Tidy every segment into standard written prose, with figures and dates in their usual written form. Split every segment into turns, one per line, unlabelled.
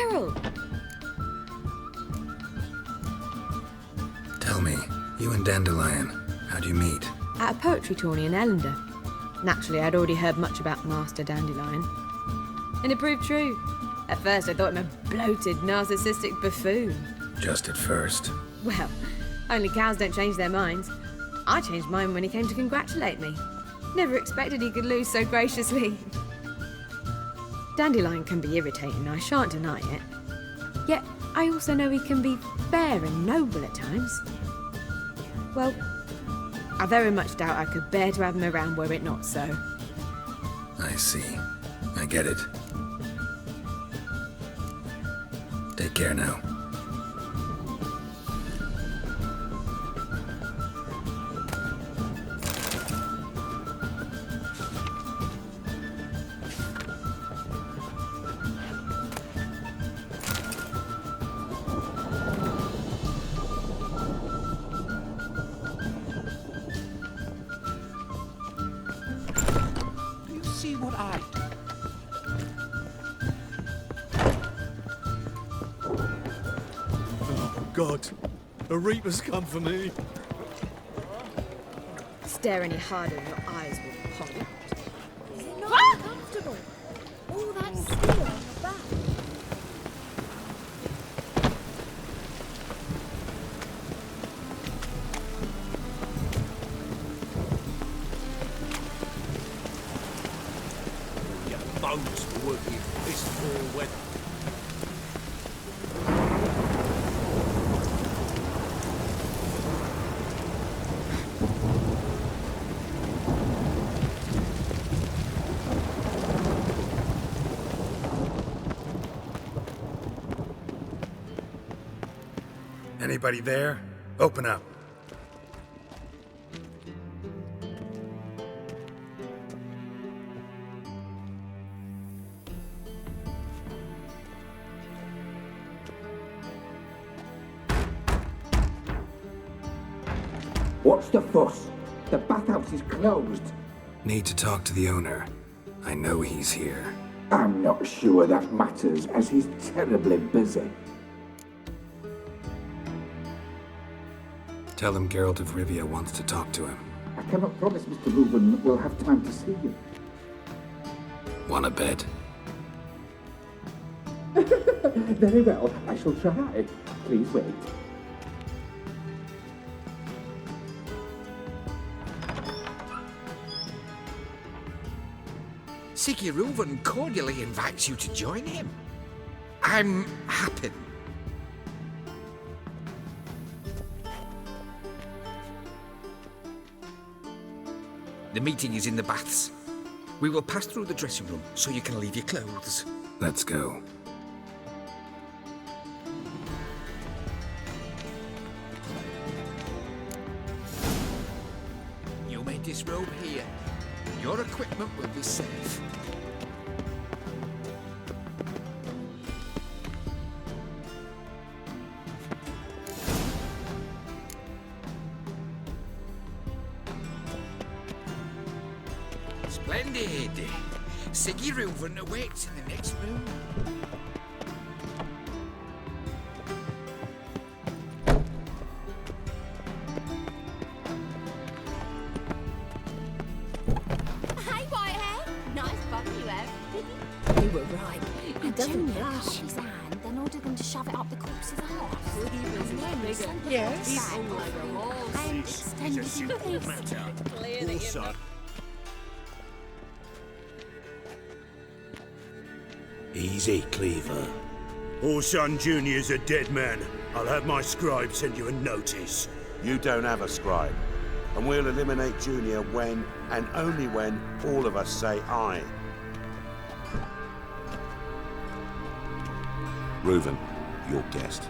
Geralt!
Tell me, you and Dandelion, how'd you meet?
At a poetry tourney in Ellender. Naturally, I'd already heard much about Master Dandelion. And it proved true. At first, I thought him a bloated, narcissistic buffoon.
Just at first.
Well, only cows don't change their minds. I changed mine when he came to congratulate me. Never expected he could lose so graciously. Dandelion can be irritating, I shan't deny it. Yet, I also know he can be fair and noble at times. Well, I very much doubt I could bear to have him around were it not so.
I see. I get it. Take care now.
See what I do.
Oh, God. A Reaper's come for me.
Stare any harder and your eyes will pop out.
Is it not uncomfortable? All that steel on your back.
Bones for working this fall weather.
Anybody there? Open up.
What's the fuss? The bathhouse is closed.
Need to talk to the owner. I know he's here.
I'm not sure that matters, as he's terribly busy.
Tell him Geralt of Rivia wants to talk to him.
I cannot promise Mr. Reuben will have time to see you.
Want a bed?
Very well, I shall try. Please wait.
Sigurd cordially invites you to join him. I'm happy. The meeting is in the baths. We will pass through the dressing room so you can leave your clothes.
Let's go.
You may disrobe here. Your equipment will be safe. Splendid! Sigurd awaits in the next room.
Hey, Whitehair! Nice bum you have.
You were right.
He doesn't grasp his hand, then ordered them to shove it up the corpse's arse.
Yes.
And extended his face.
Also,
Easy, Cleaver. Orson Jr.'s a dead man. I'll have my scribe send you a notice.
You don't have a scribe. And we'll eliminate Junior when, and only when, all of us say aye.
Reuven, your guest.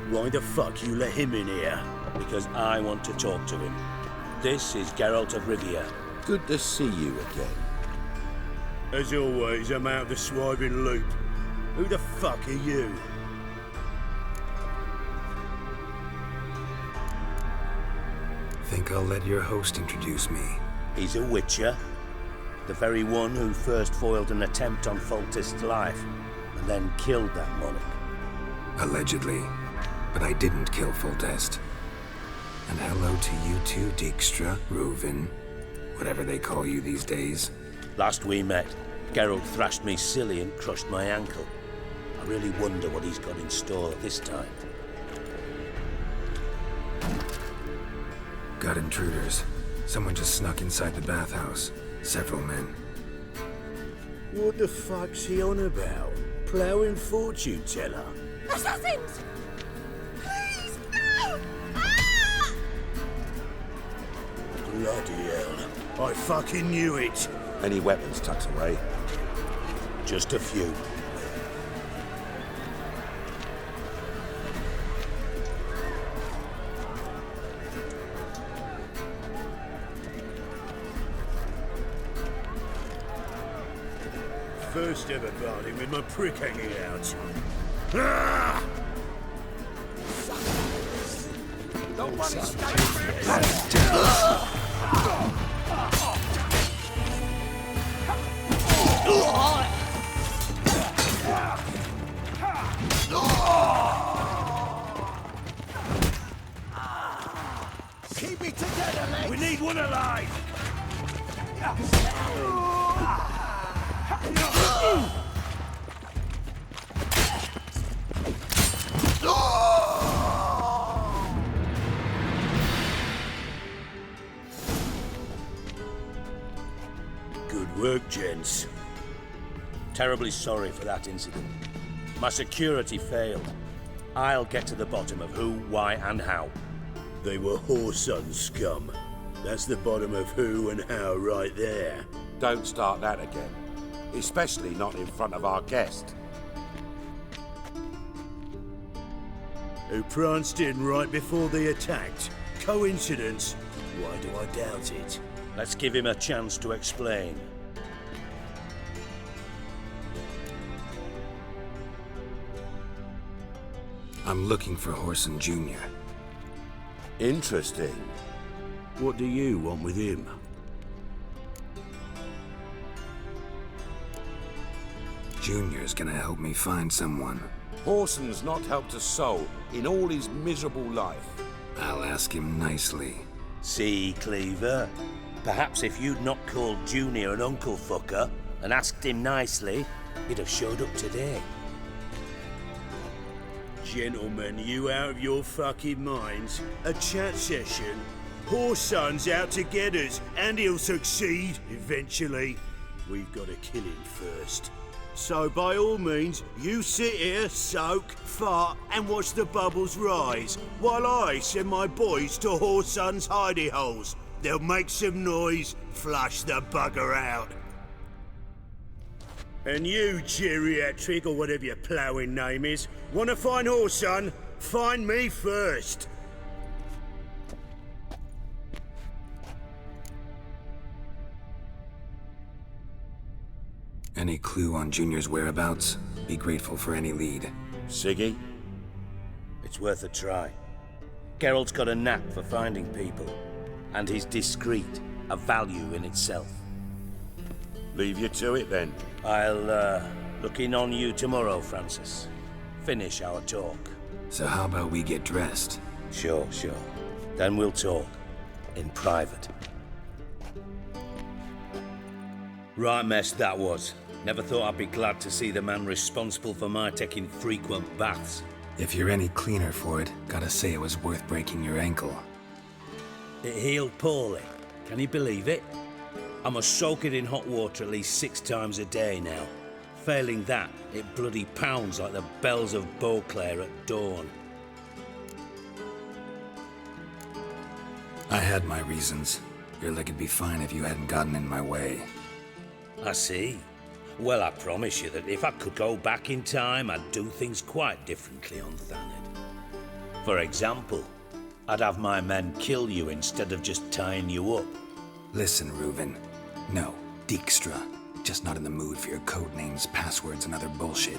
Why the fuck you let him in here?
Because I want to talk to him. This is Geralt of Rivia.
Good to see you again.
As always, I'm out of the swiving loop. Who the fuck are you?
Think I'll let your host introduce me.
He's a witcher. The very one who first foiled an attempt on Foltest's life, and then killed that monarch.
Allegedly. But I didn't kill Foltest. And hello to you too, Dijkstra, Reuven, whatever they call you these days.
Last we met, Geralt thrashed me silly and crushed my ankle. I really wonder what he's got in store this time.
Got intruders. Someone just snuck inside the bathhouse. Several men.
What the fuck's he on about? Ploughing fortune teller?
Assassins! Please, no! Ah!
Bloody hell. I fucking knew it.
Any weapons tucked away?
Just a few.
First ever party with my prick hanging out. Ah!
Keep it together, lads!
We need one alive! Good work, gents.
Terribly sorry for that incident. My security failed. I'll get to the bottom of who, why, and how.
They were whoreson scum. That's the bottom of who and how right there.
Don't start that again. Especially not in front of our guest.
Who pranced in right before they attacked. Coincidence? Why do I doubt it?
Let's give him a chance to explain.
I'm looking for Whoreson Jr.
Interesting.
What do you want with him?
Junior's gonna help me find someone.
Whoreson's not helped a soul in all his miserable life.
I'll ask him nicely.
See, Cleaver? Perhaps if you'd not called Junior an uncle fucker and asked him nicely, he'd have showed up today.
Gentlemen, you out of your fucking minds? A chat session? Whoreson's out to get us, and he'll succeed eventually. We've got to kill him first. So by all means, you sit here, soak, fart, and watch the bubbles rise, while I send my boys to Whoreson's hidey holes. They'll make some noise, flush the bugger out. And you, geriatric, or whatever your ploughing name is, wanna find Whoreson? Find me first.
Any clue on Junior's whereabouts? Be grateful for any lead.
Siggy?
It's worth a try. Geralt's got a knack for finding people, and he's discreet, a value in itself.
Leave you to it then.
I'll look in on you tomorrow, Francis. Finish our talk.
So how about we get dressed?
Sure. Then we'll talk. In private. Right mess that was. Never thought I'd be glad to see the man responsible for my taking frequent baths.
If you're any cleaner for it, gotta say it was worth breaking your ankle.
It healed poorly. Can you believe it? I must soak it in hot water at least 6 times a day now. Failing that, it bloody pounds like the bells of Beauclair at dawn.
I had my reasons. Your leg would be fine if you hadn't gotten in my way.
I see. Well, I promise you that if I could go back in time, I'd do things quite differently on Thanet. For example, I'd have my men kill you instead of just tying you up.
Listen, Reuven. No, Dijkstra. Just not in the mood for your code names, passwords, and other bullshit.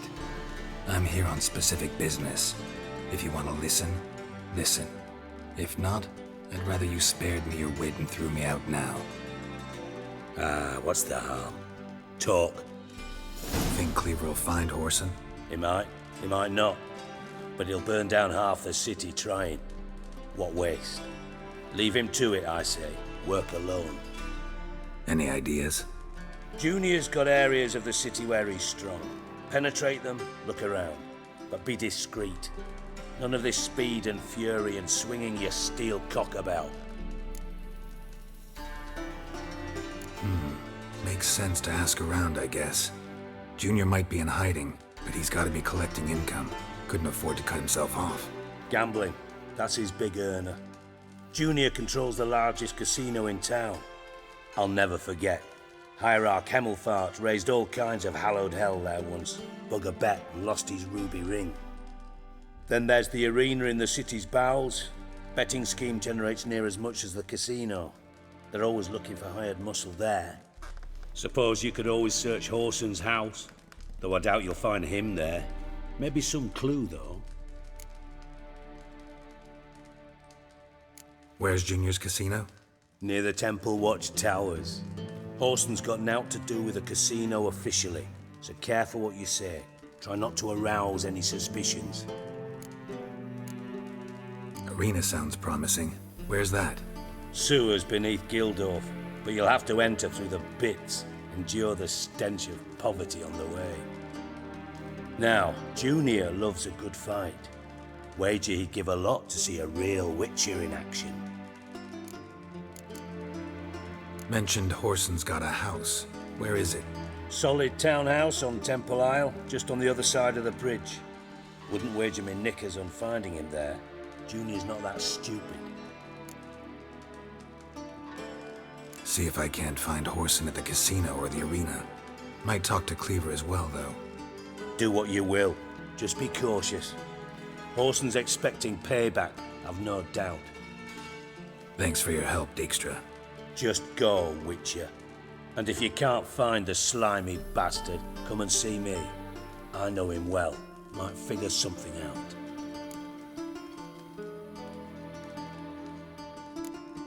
I'm here on specific business. If you want to listen, listen. If not, I'd rather you spared me your wit and threw me out now.
What's the harm? Talk.
Think Cleaver will find Horson?
He might not. But he'll burn down half the city trying. What waste? Leave him to it, I say. Work alone.
Any ideas?
Junior's got areas of the city where he's strong. Penetrate them, look around. But be discreet. None of this speed and fury and swinging your steel cock about.
Makes sense to ask around, I guess. Junior might be in hiding, but he's got to be collecting income. Couldn't afford to cut himself off.
Gambling. That's his big earner. Junior controls the largest casino in town. I'll never forget. Hierarch Hemmelfart raised all kinds of hallowed hell there once. Bug a bet and lost his ruby ring. Then there's the arena in the city's bowels. Betting scheme generates near as much as the casino. They're always looking for hired muscle there. Suppose you could always search Horson's house, though I doubt you'll find him there. Maybe some clue, though.
Where's Junior's casino?
Near the Temple Watch Towers. Horson's got nought to do with the casino officially, so careful what you say. Try not to arouse any suspicions.
Arena sounds promising. Where's that?
Sewers beneath Gildorf, but you'll have to enter through the bits, endure the stench of poverty on the way. Now, Junior loves a good fight. Wager he'd give a lot to see a real Witcher in action.
Mentioned Horson's got a house. Where is it?
Solid townhouse on Temple Isle, just on the other side of the bridge. Wouldn't wager me knickers on finding him there. Junior's not that stupid.
See if I can't find Horson at the casino or the arena. Might talk to Cleaver as well, though.
Do what you will. Just be cautious. Horson's expecting payback, I've no doubt.
Thanks for your help, Dijkstra.
Just go, Witcher. And if you can't find the slimy bastard, come and see me. I know him well. Might figure something out.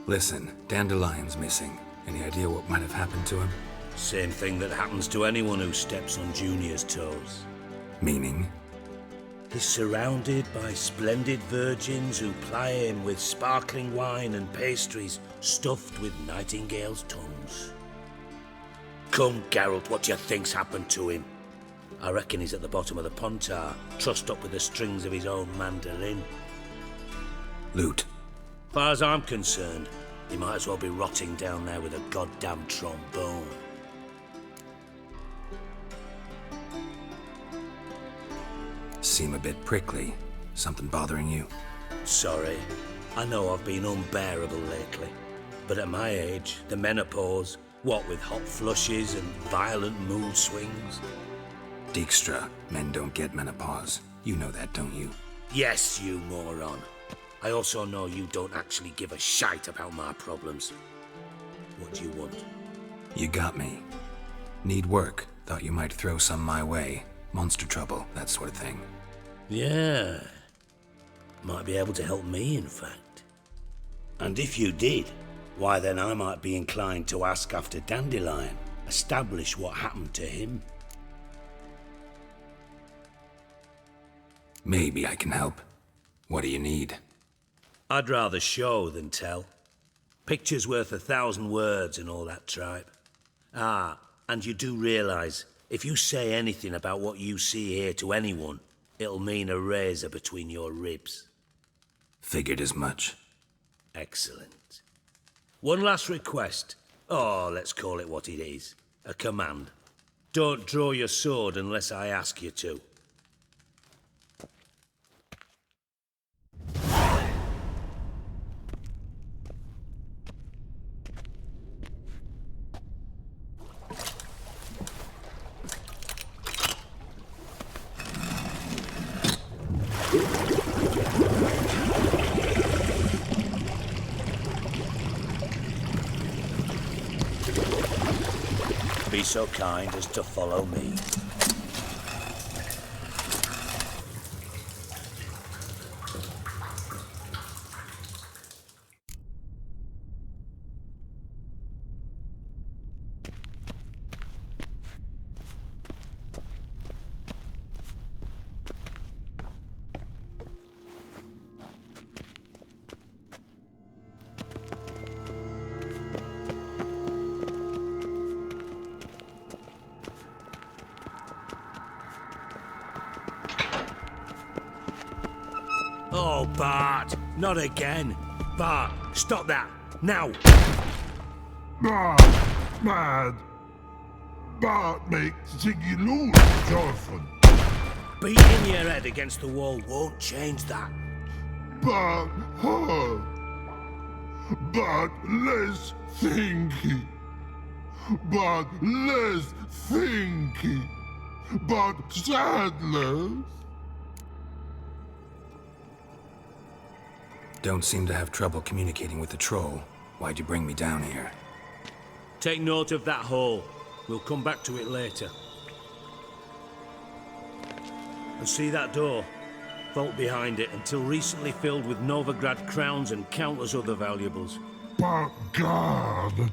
Listen, Dandelion's missing. Any idea what might have happened to him?
Same thing that happens to anyone who steps on Junior's toes.
Meaning?
He's surrounded by splendid virgins who ply him with sparkling wine and pastries stuffed with nightingales' tongues. Come, Geralt, what do you think's happened to him? I reckon he's at the bottom of the Pontar, trussed up with the strings of his own mandolin.
Loot.
Far as I'm concerned, he might as well be rotting down there with a goddamn trombone.
Seem a bit prickly. Something bothering you?
Sorry. I know I've been unbearable lately. But at my age, the menopause, what with hot flushes and violent mood swings.
Dijkstra, men don't get menopause. You know that, don't you?
Yes, you moron. I also know you don't actually give a shite about my problems. What do you want?
You got me. Need work. Thought you might throw some my way. Monster trouble, that sort of thing.
Yeah. Might be able to help me, in fact. And if you did, why then I might be inclined to ask after Dandelion, establish what happened to him.
Maybe I can help. What do you need?
I'd rather show than tell. Picture's worth 1,000 words and all that tripe. Ah, and you do realize, if you say anything about what you see here to anyone, it'll mean a razor between your ribs.
Figured as much.
Excellent. One last request. Oh, let's call it what it is. A command. Don't draw your sword unless I ask you to. Be so kind as to follow me. Oh, Bart, not again. Bart, stop that, now.
Mad. Bart makes Ziggy lose, Jorfin.
Beating your head against the wall won't change that.
But hard. But less thinky. But less thinky. But sadless.
Don't seem to have trouble communicating with the troll. Why'd you bring me down here?
Take note of that hole. We'll come back to it later. And see that door? Vault behind it, until recently filled with Novigrad crowns and countless other valuables.
But God.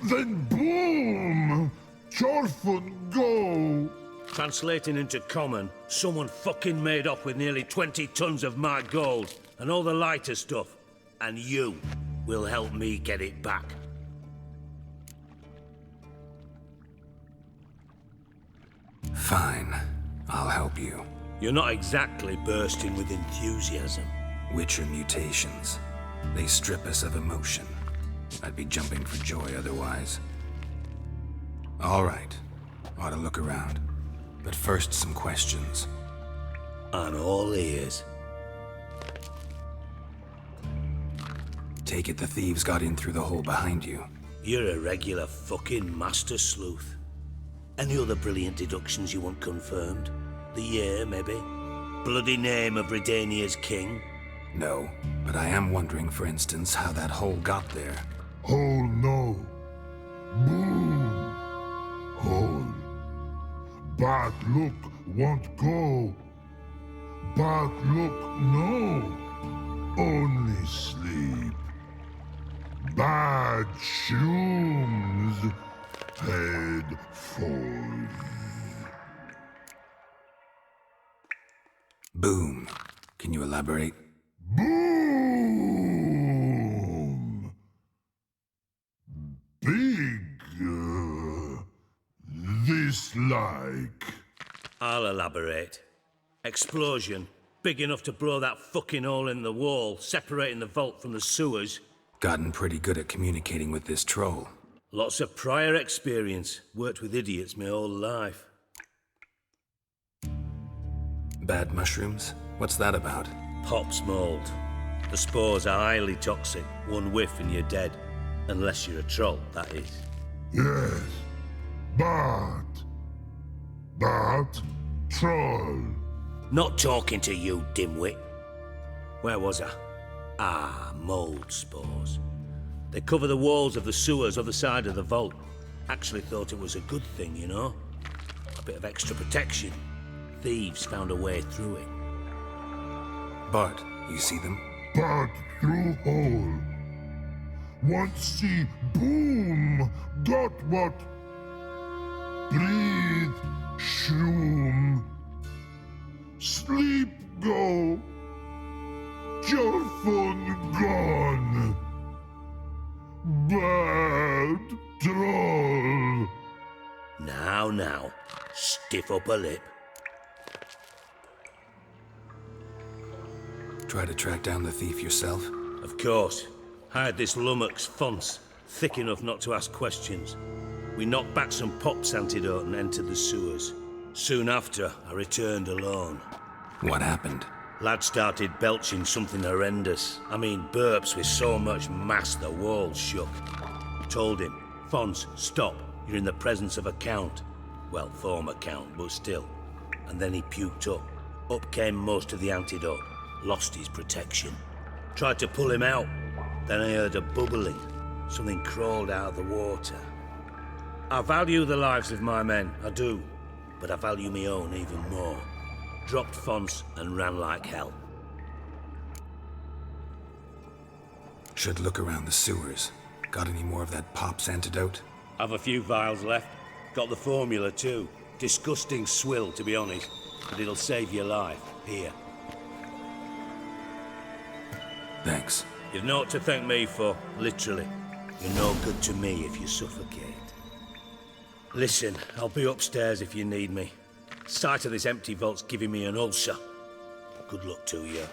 Then boom! Jorfin go!
Translating into common, someone fucking made off with nearly 20 tons of my gold and all the lighter stuff. And you will help me get it back.
Fine. I'll help you.
You're not exactly bursting with enthusiasm.
Witcher mutations. They strip us of emotion. I'd be jumping for joy otherwise. All right. Ought to look around. But first, some questions.
I'm all ears.
Take it the thieves got in through the hole behind you.
You're a regular fucking master sleuth. Any other brilliant deductions you want confirmed? The year, maybe? Bloody name of Redania's king?
No, but I am wondering, for instance, how that hole got there.
Hole no. Boom. Hole. Bad look won't go. Bad look no. Only sleep. Bad shoes. Head falls.
Boom. Can you elaborate?
Boom. Big. This like.
I'll elaborate. Explosion. Big enough to blow that fucking hole in the wall, separating the vault from the sewers.
Gotten pretty good at communicating with this troll.
Lots of prior experience. Worked with idiots my whole life.
Bad mushrooms? What's that about?
Pops mold. The spores are highly toxic. One whiff and you're dead. Unless you're a troll, that is.
Yes. But troll.
Not talking to you, dimwit. Where was I? Ah, mold spores. They cover the walls of the sewers other side of the vault. Actually thought it was a good thing, you know? A bit of extra protection. Thieves found a way through it.
Bart, you see them?
But through hole. Once see boom. Got what? Breathe. Shroom. Sleep go. Jorfin gone. Bad troll.
Now, stiff up a lip.
Try to track down the thief yourself?
Of course. Hired this lummox Fons, thick enough not to ask questions. We knocked back some Pop's antidote and entered the sewers. Soon after, I returned alone.
What happened?
Lad started belching something horrendous. I mean, burps with so much mass the walls shook. Told him, Fons, stop. You're in the presence of a count. Well, former count, but still. And then he puked up. Up came most of the antidote. Lost his protection. Tried to pull him out. Then I heard a bubbling. Something crawled out of the water. I value the lives of my men, I do. But I value my own even more. Dropped Fons and ran like hell.
Should look around the sewers. Got any more of that Pop's antidote?
Have a few vials left. Got the formula too. Disgusting swill, to be honest. But it'll save your life. Here.
Thanks.
You've naught to thank me for, literally. You're no good to me if you suffocate. Listen, I'll be upstairs if you need me. Sight of this empty vault's giving me an ulcer. Good luck to you.